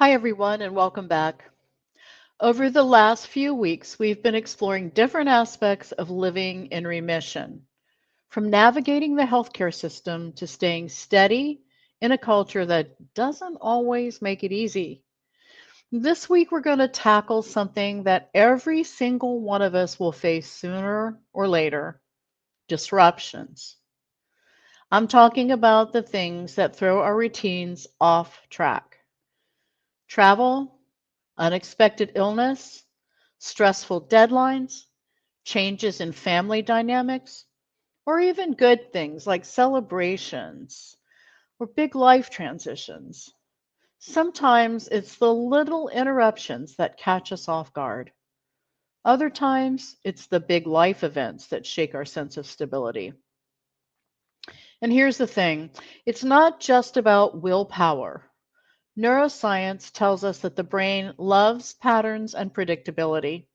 Hi, everyone, and welcome back. Over the last few weeks, we've been exploring different aspects of living in remission, from navigating the healthcare system to staying steady in a culture that doesn't always make it easy. This week, we're going to tackle something that every single one of us will face sooner or later: disruptions. I'm talking about the things that throw our routines off track: travel, unexpected illness, stressful deadlines, changes in family dynamics, or even good things like celebrations or big life transitions. Sometimes it's the little interruptions that catch us off guard. Other times, it's the big life events that shake our sense of stability. And here's the thing: it's not just about willpower. Neuroscience tells us that the brain loves patterns and predictability.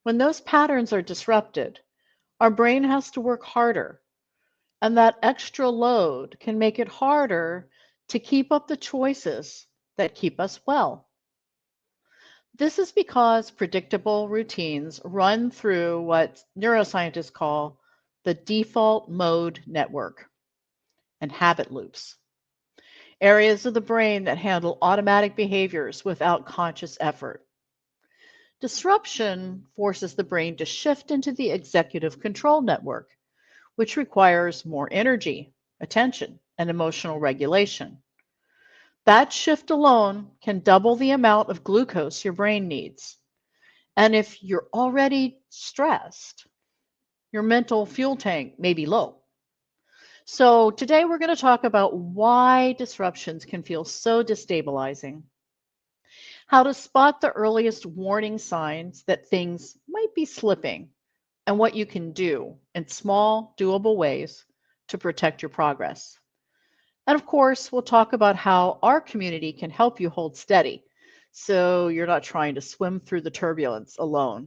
When those patterns are disrupted, our brain has to work harder, and that extra load can make it harder to keep up the choices that keep us well. This is because predictable routines run through what neuroscientists call the default mode network and habit loops, areas of the brain that handle automatic behaviors without conscious effort. Disruption forces the brain to shift into the executive control network, which requires more energy, attention, and emotional regulation. That shift alone can double the amount of glucose your brain needs. And if you're already stressed, your mental fuel tank may be low. So, today we're going to talk about why disruptions can feel so destabilizing, how to spot the earliest warning signs that things might be slipping, and what you can do in small, doable ways to protect your progress. And of course, we'll talk about how our community can help you hold steady so you're not trying to swim through the turbulence alone.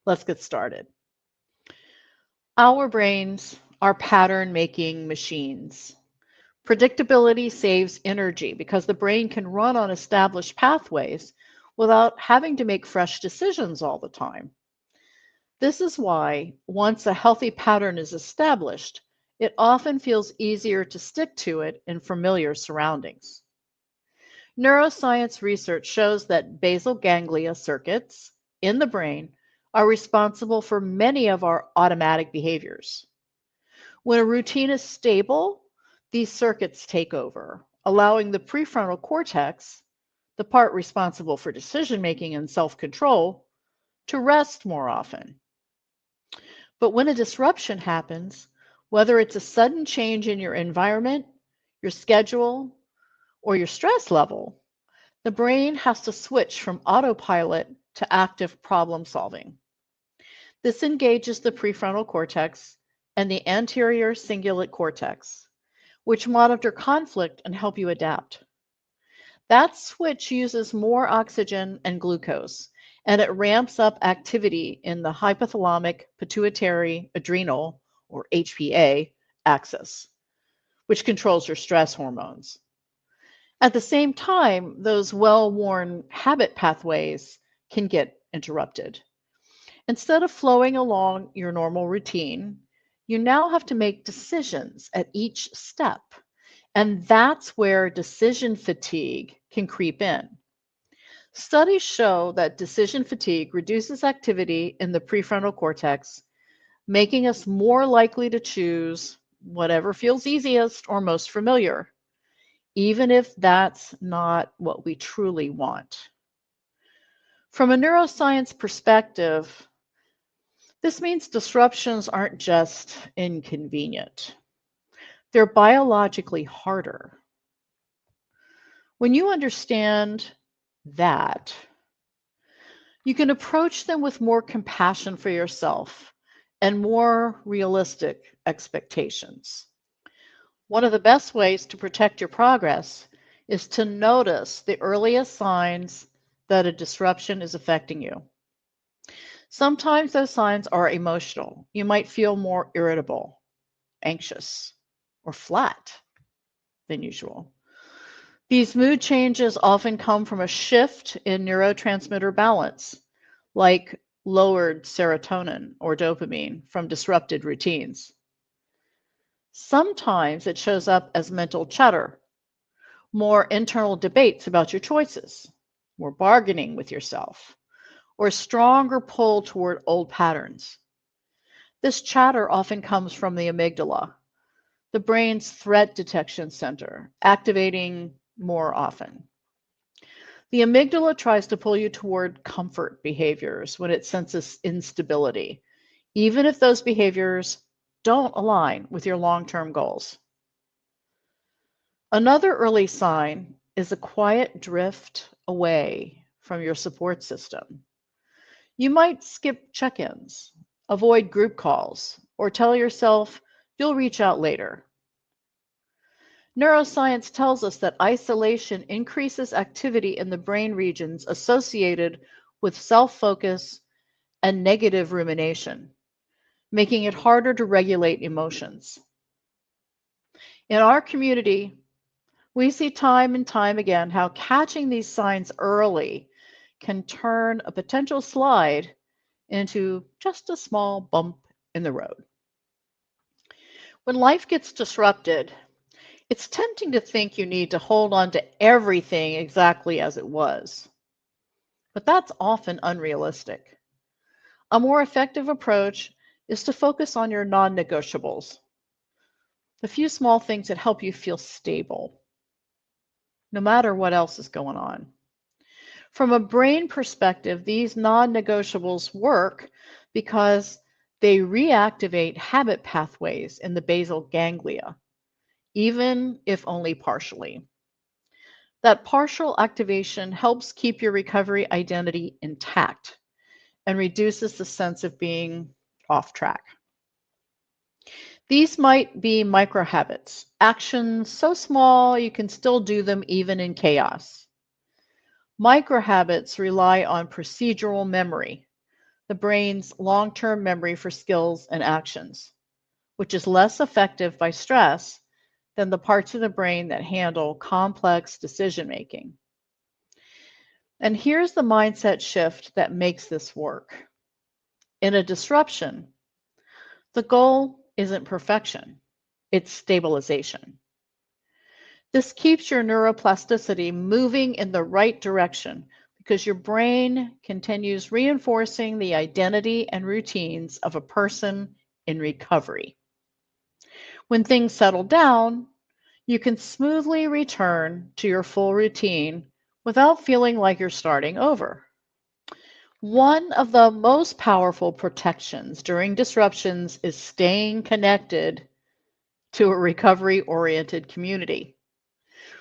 Let's get started. Our brains are pattern making machines. Predictability saves energy because the brain can run on established pathways without having to make fresh decisions all the time. This is why, once a healthy pattern is established, it often feels easier to stick to it in familiar surroundings. Neuroscience research shows that basal ganglia circuits in the brain are responsible for many of our automatic behaviors. When a routine is stable, these circuits take over, allowing the prefrontal cortex, the part responsible for decision making and self control, to rest more often. But when a disruption happens, whether it's a sudden change in your environment, your schedule, or your stress level, the brain has to switch from autopilot to active problem solving. This engages the prefrontal cortex and the anterior cingulate cortex, which monitor conflict and help you adapt. That switch uses more oxygen and glucose, and it ramps up activity in the hypothalamic pituitary adrenal, or HPA, axis, which controls your stress hormones. At the same time, those well worn habit pathways can get interrupted. Instead of flowing along your normal routine, you now have to make decisions at each step. And that's where decision fatigue can creep in. Studies show that decision fatigue reduces activity in the prefrontal cortex, making us more likely to choose whatever feels easiest or most familiar, even if that's not what we truly want. From a neuroscience perspective, this means disruptions aren't just inconvenient, they're biologically harder. When you understand that, you can approach them with more compassion for yourself and more realistic expectations. One of the best ways to protect your progress is to notice the earliest signs that a disruption is affecting you. Sometimes those signs are emotional. You might feel more irritable, anxious, or flat than usual. These mood changes often come from a shift in neurotransmitter balance, like lowered serotonin or dopamine from disrupted routines. Sometimes it shows up as mental chatter, more internal debates about your choices, more bargaining with yourself, or a stronger pull toward old patterns. This chatter often comes from the amygdala, the brain's threat detection center, activating more often. The amygdala tries to pull you toward comfort behaviors when it senses instability, even if those behaviors don't align with your long term goals. Another early sign is a quiet drift away from your support system. You might skip check ins, avoid group calls, or tell yourself you'll reach out later. Neuroscience tells us that isolation increases activity in the brain regions associated with self focus and negative rumination, making it harder to regulate emotions. In our community, we see time and time again how catching these signs early can turn a potential slide into just a small bump in the road. When life gets disrupted, it's tempting to think you need to hold on to everything exactly as it was, but that's often unrealistic. A more effective approach is to focus on your non negotiables, the few small things that help you feel stable, no matter what else is going on. From a brain perspective, these non negotiables work because they reactivate habit pathways in the basal ganglia, even if only partially. That partial activation helps keep your recovery identity intact and reduces the sense of being off track. These might be micro habits, actions so small you can still do them even in chaos. Micro habits rely on procedural memory, the brain's long term memory for skills and actions, which is less effective by stress than the parts of the brain that handle complex decision making. And here's the mindset shift that makes this work. In a disruption, the goal isn't perfection, it's stabilization. This keeps your neuroplasticity moving in the right direction because your brain continues reinforcing the identity and routines of a person in recovery. When things settle down, you can smoothly return to your full routine without feeling like you're starting over. One of the most powerful protections during disruptions is staying connected to a recovery oriented community.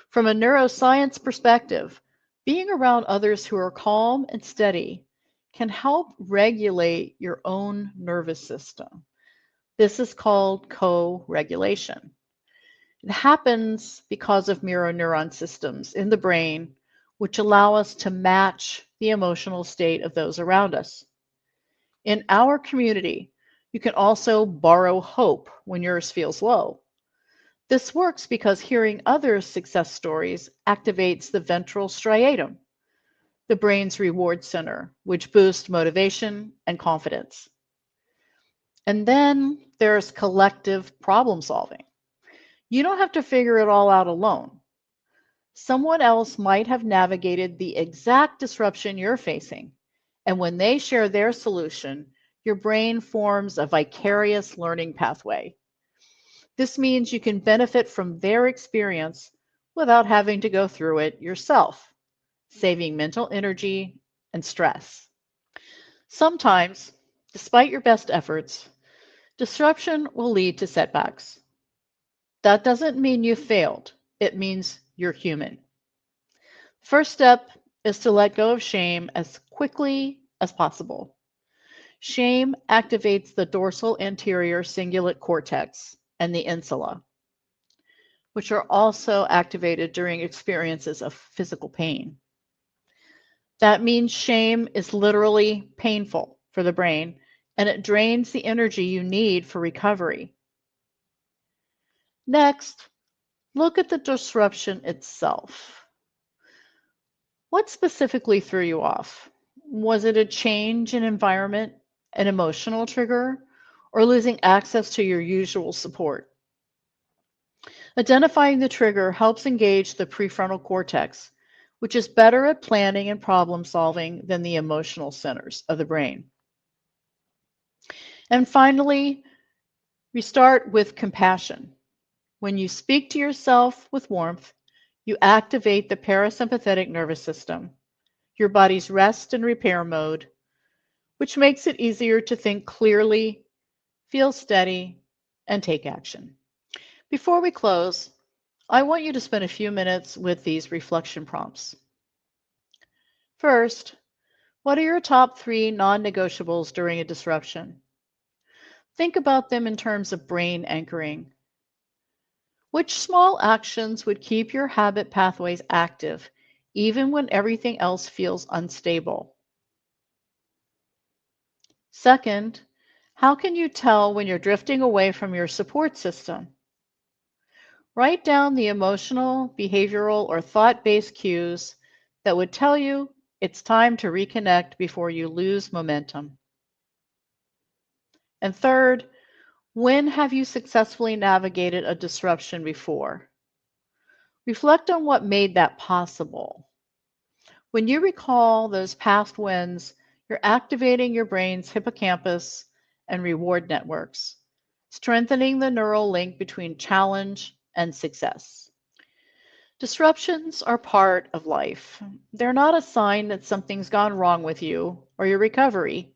From a neuroscience perspective, being around others who are calm and steady can help regulate your own nervous system. This is called co regulation. It happens because of mirror neuron systems in the brain, which allow us to match the emotional state of those around us. In our community, you can also borrow hope when yours feels low. This works because hearing others' success stories activates the ventral striatum, the brain's reward center, which boosts motivation and confidence. And then there's collective problem solving. You don't have to figure it all out alone. Someone else might have navigated the exact disruption you're facing, and when they share their solution, your brain forms a vicarious learning pathway. This means you can benefit from their experience without having to go through it yourself, saving mental energy and stress. Sometimes, despite your best efforts, disruption will lead to setbacks. That doesn't mean you failed, it means you're human. First step is to let go of shame as quickly as possible. Shame activates the dorsal anterior cingulate cortex and the insula, which are also activated during experiences of physical pain. That means shame is literally painful for the brain and it drains the energy you need for recovery. Next, Look at the disruption itself. What specifically threw you off? Was it a change in environment, an emotional trigger, or losing access to your usual support? Identifying the trigger helps engage the prefrontal cortex, which is better at planning and problem solving than the emotional centers of the brain. And finally, we start with compassion. When you speak to yourself with warmth, you activate the parasympathetic nervous system, your body's rest and repair mode, which makes it easier to think clearly, feel steady, and take action. Before we close, I want you to spend a few minutes with these reflection prompts. First, what are your top 3 non-negotiables during a disruption? Think about them in terms of brain anchoring. Which small actions would keep your habit pathways active, even when everything else feels unstable? Second, how can you tell when you're drifting away from your support system? Write down the emotional, behavioral, or thought-based cues that would tell you it's time to reconnect before you lose momentum. And third, when have you successfully navigated a disruption before? Reflect on what made that possible. When you recall those past wins, you're activating your brain's hippocampus and reward networks, strengthening the neural link between challenge and success. Disruptions are part of life. They're not a sign that something's gone wrong with you or your recovery.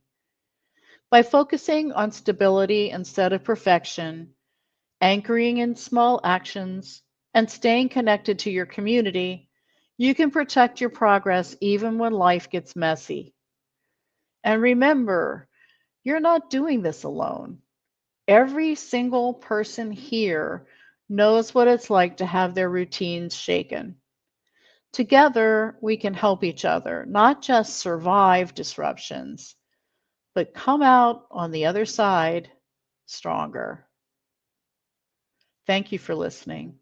By focusing on stability instead of perfection, anchoring in small actions, and staying connected to your community, you can protect your progress even when life gets messy. And remember, you're not doing this alone. Every single person here knows what it's like to have their routines shaken. Together, we can help each other, not just survive disruptions, but come out on the other side stronger. Thank you for listening.